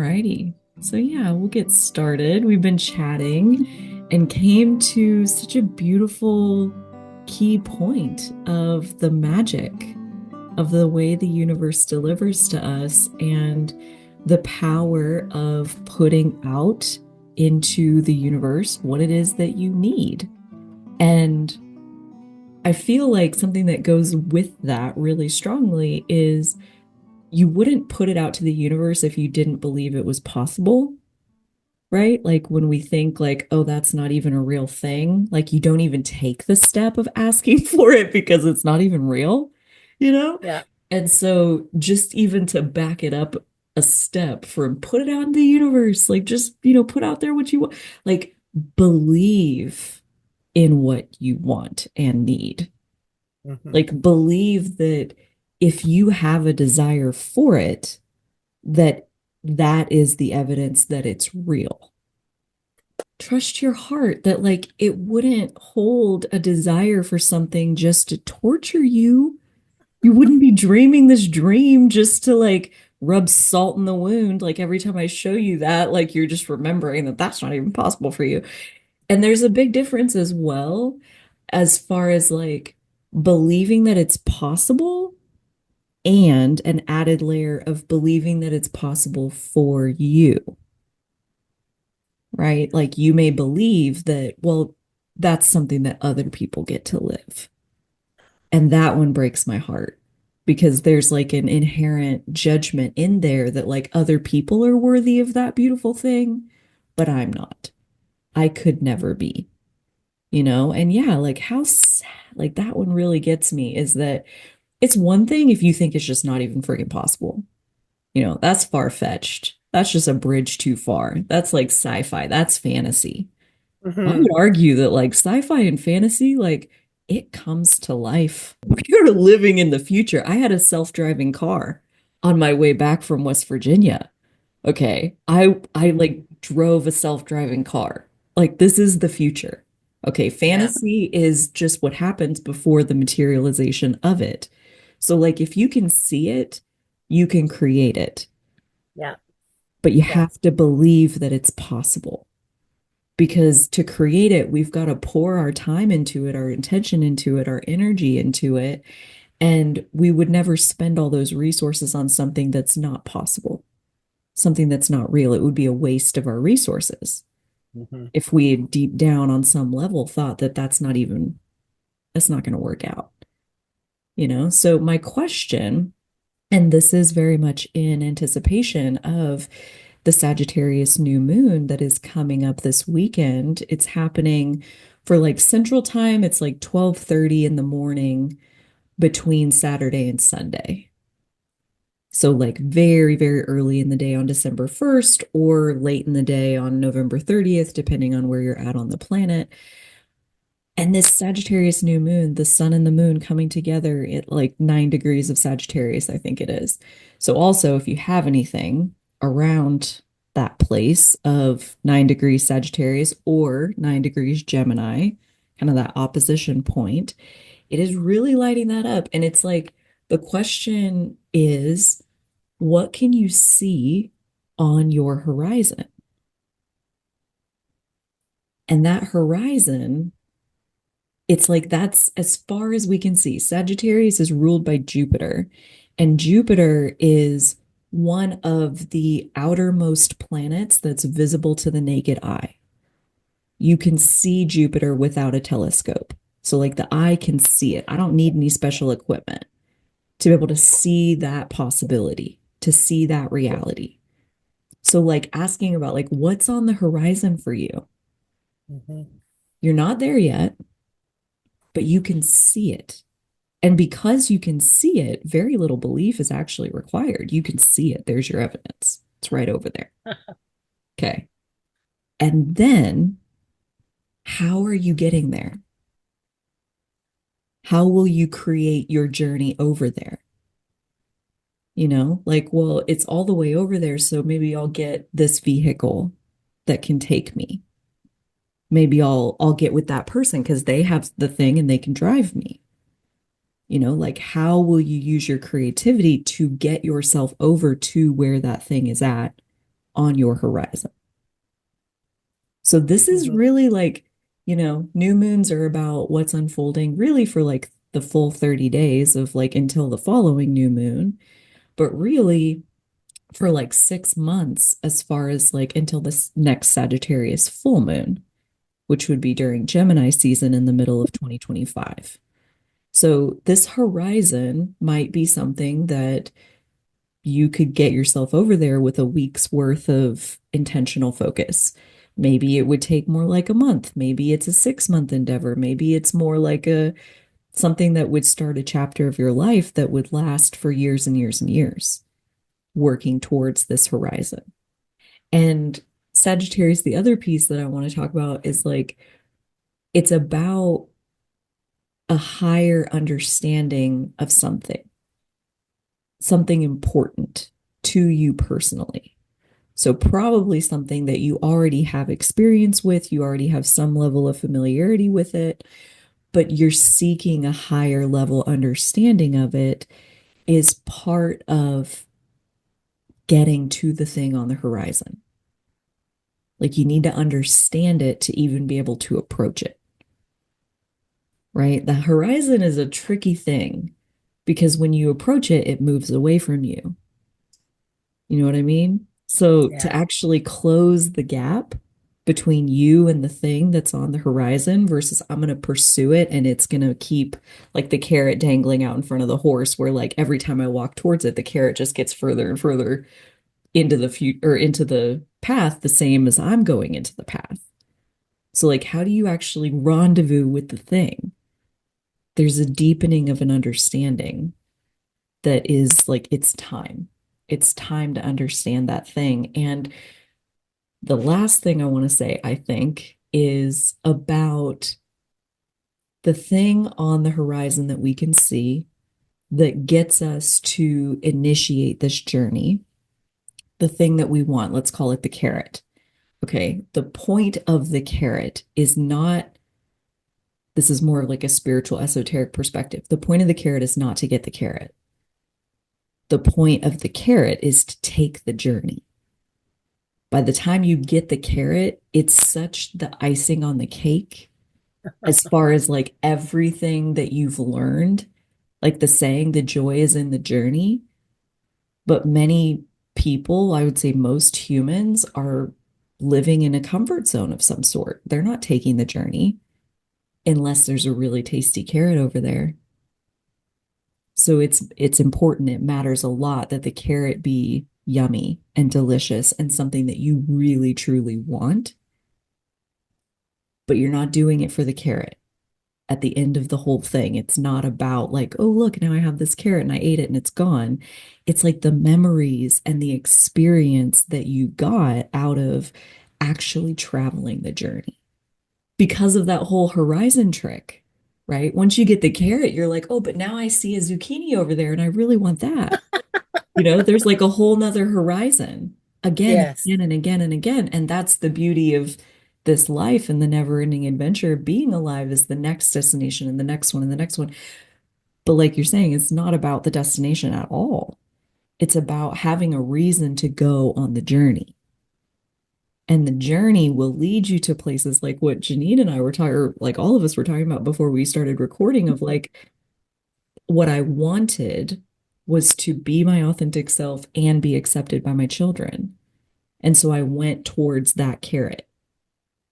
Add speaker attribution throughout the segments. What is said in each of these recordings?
Speaker 1: Alrighty. So yeah, we'll get started. We've been chatting and came to such a beautiful key point of the magic of the way the universe delivers to us and the power of putting out into the universe what it is that you need. And I feel like something that goes with that really strongly is you wouldn't put it out to the universe if you didn't believe it was possible, right? Like when we think like, oh, that's not even a real thing, like you don't even take the step of asking for it because it's not even real, you know?
Speaker 2: Yeah.
Speaker 1: And so just even to back it up a step from put it out in the universe, like just, put out there what you want, like believe in what you want and need.
Speaker 2: Hmm.
Speaker 1: Like believe that if you have a desire for it, that that is the evidence that it's real. Trust your heart that like it wouldn't hold a desire for something just to torture you. You wouldn't be dreaming this dream just to like rub salt in the wound. Like every time I show you that, like you're just remembering that that's not even possible for you. And there's a big difference as well as far as like believing that it's possible and an added layer of believing that it's possible for you, right? Like you may believe that, well, that's something that other people get to live. And that one breaks my heart because there's like an inherent judgment in there that like other people are worthy of that beautiful thing, but I'm not. I could never be, you know? And yeah, like how sad, like that one really gets me is that it's one thing if you think it's just not even freaking possible. That's far-fetched. That's just a bridge too far. That's like sci-fi. That's fantasy. I would
Speaker 2: Hmm.
Speaker 1: argue that like sci-fi and fantasy, like it comes to life. We are living in the future. I had a self-driving car on my way back from West Virginia. Okay. I like drove a self-driving car. Like this is the future. Okay,
Speaker 2: Yeah.
Speaker 1: fantasy is just what happens before the materialization of it. So like if you can see it, you can create it,
Speaker 2: Yeah.
Speaker 1: but you
Speaker 2: Yeah.
Speaker 1: have to believe that it's possible. Because to create it, we've got to pour our time into it, our intention into it, our energy into it. And we would never spend all those resources on something that's not possible, something that's not real. It would be a waste of our resources
Speaker 2: Hmm.
Speaker 1: if we deep down on some level thought that that's not going to work out, you know? So my question, and this is very much in anticipation of the Sagittarius new moon that is coming up this weekend. It's happening for like Central Time. It's like 12:30 in the morning between Saturday and Sunday. So like very, very early in the day on December 1st or late in the day on November 30th, depending on where you're at on the planet. And this Sagittarius new moon, the sun and the moon coming together at like 9 degrees of Sagittarius, I think it is. So, also, if you have anything around that place of 9 degrees Sagittarius or 9 degrees Gemini, kind of that opposition point, it is really lighting that up. And it's like the question is, what can you see on your horizon? And that horizon, it's like that's as far as we can see. Sagittarius is ruled by Jupiter, and Jupiter is one of the outermost planets that's visible to the naked eye. You can see Jupiter without a telescope. So, like, the eye can see it. I don't need any special equipment to be able to see that possibility, to see that reality. So, like, asking about, like, what's on the horizon for you?
Speaker 2: Hmm.
Speaker 1: You're not there yet, but you can see it. And because you can see it, very little belief is actually required. You can see it. There's your evidence. It's right over there. Okay. And then how are you getting there? How will you create your journey over there? Like, well, it's all the way over there. So maybe I'll get this vehicle that can take me. Maybe I'll get with that person because they have the thing and they can drive me. Like how will you use your creativity to get yourself over to where that thing is at on your horizon. So this is
Speaker 2: Mhm.
Speaker 1: really like, new moons are about what's unfolding really for like the full 30 days of like until the following new moon, but really for like 6 months as far as like until this next Sagittarius full moon, which would be during Gemini season in the middle of 2025. So this horizon might be something that you could get yourself over there with a week's worth of intentional focus. Maybe it would take more like a month. Maybe it's a 6 month endeavor. Maybe it's more like a something that would start a chapter of your life that would last for years and years and years, working towards this horizon. And Sagittarius, the other piece that I want to talk about is like it's about a higher understanding of something important to you personally. So, probably something that you already have experience with, you already have some level of familiarity with it, but you're seeking a higher level understanding of it is part of getting to the thing on the horizon. Like, you need to understand it to even be able to approach it, right? The horizon is a tricky thing because when you approach it, it moves away from you. You know what I mean? So to
Speaker 2: Yeah.
Speaker 1: actually close the gap between you and the thing that's on the horizon versus I'm going to pursue it and it's going to keep like the carrot dangling out in front of the horse, where like every time I walk towards it, the carrot just gets further and further into the future or into the path, the same as I'm going into the path. So, like, how do you actually rendezvous with the thing? There's a deepening of an understanding that is like, it's time. It's time to understand that thing. And the last thing I want to say, I think, is about the thing on the horizon that we can see that gets us to initiate this journey, the thing that we want. Let's call it the carrot. Okay. The point of the carrot is not, this is more of like a spiritual, esoteric perspective. The point of the carrot is not to get the carrot. The point of the carrot is to take the journey. By the time you get the carrot, it's such the icing on the cake as far as like everything that you've learned, like the saying, the joy is in the journey. But many people, I would say most humans, are living in a comfort zone of some sort. They're not taking the journey unless there's a really tasty carrot over there. So it's important. It matters a lot that the carrot be yummy and delicious and something that you really truly want, but you're not doing it for the carrot. At the end of the whole thing. It's not about like, oh, look, now I have this carrot and I ate it and it's gone. It's like the memories and the experience that you got out of actually traveling the journey because of that whole horizon trick, right? Once you get the carrot, you're like, oh, but now I see a zucchini over there and I really want that. There's like a whole nother horizon again and
Speaker 2: Yes.
Speaker 1: again and again and again. And that's the beauty of this life and the never-ending adventure of being alive is the next destination and the next one and the next one. But like you're saying, it's not about the destination at all. It's about having a reason to go on the journey. And the journey will lead you to places like what Janine and I were talking, or like all of us were talking about before we started recording, of like what I wanted was to be my authentic self and be accepted by my children. And so I went towards that carrot,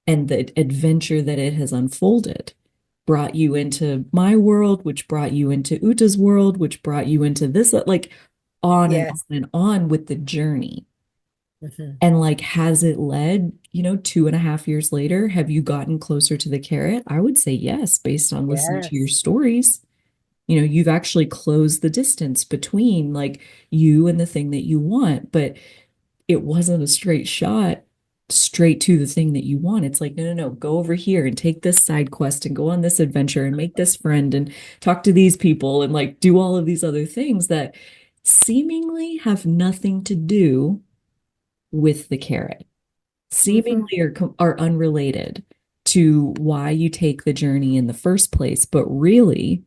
Speaker 1: and the adventure that it has unfolded brought you into my world, which brought you into Uta's world, which brought you into this, like on and on
Speaker 2: Yes.
Speaker 1: and on with the journey.
Speaker 2: Hmm.
Speaker 1: And like, has it led, 2.5 years later, have you gotten closer to the carrot? I would say yes, based on listening to your
Speaker 2: Yes.
Speaker 1: stories. You've actually closed the distance between like you and the thing that you want, but it wasn't a straight shot straight to the thing that you want. It's like, no, no, no, go over here and take this side quest and go on this adventure and make this friend and talk to these people and like do all of these other things that seemingly have nothing to do with the carrot,
Speaker 2: Hmm.
Speaker 1: seemingly are unrelated to why you take the journey in the first place, but really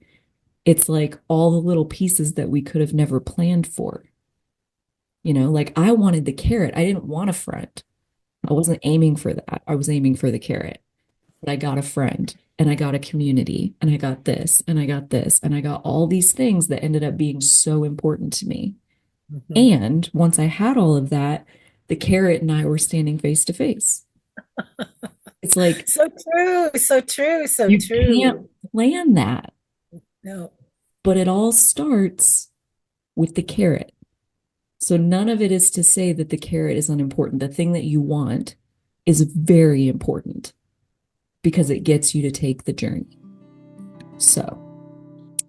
Speaker 1: it's like all the little pieces that we could have never planned for. Like I wanted the carrot. I didn't want a friend. I wasn't aiming for that. I was aiming for the carrot. But I got a friend and I got a community and I got this and I got this and I got all these things that ended up being so important to me.
Speaker 2: Mhm.
Speaker 1: And once I had all of that, the carrot and I were standing face to face. It's like
Speaker 2: So true, so true, so
Speaker 1: you can't
Speaker 2: true.
Speaker 1: plan that,
Speaker 2: No.
Speaker 1: but it all starts with the carrot. So none of it is to say that the carrot is unimportant. The thing that you want is very important because it gets you to take the journey. So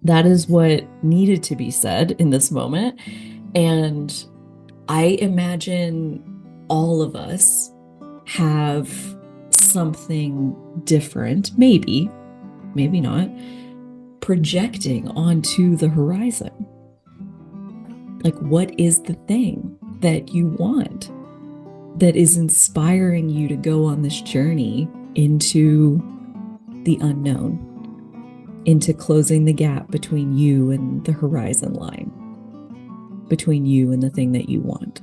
Speaker 1: that is what needed to be said in this moment. And I imagine all of us have something different, maybe, maybe not, projecting onto the horizon. Like, what is the thing that you want that is inspiring you to go on this journey into the unknown, into closing the gap between you and the horizon line, between you and the thing that you want?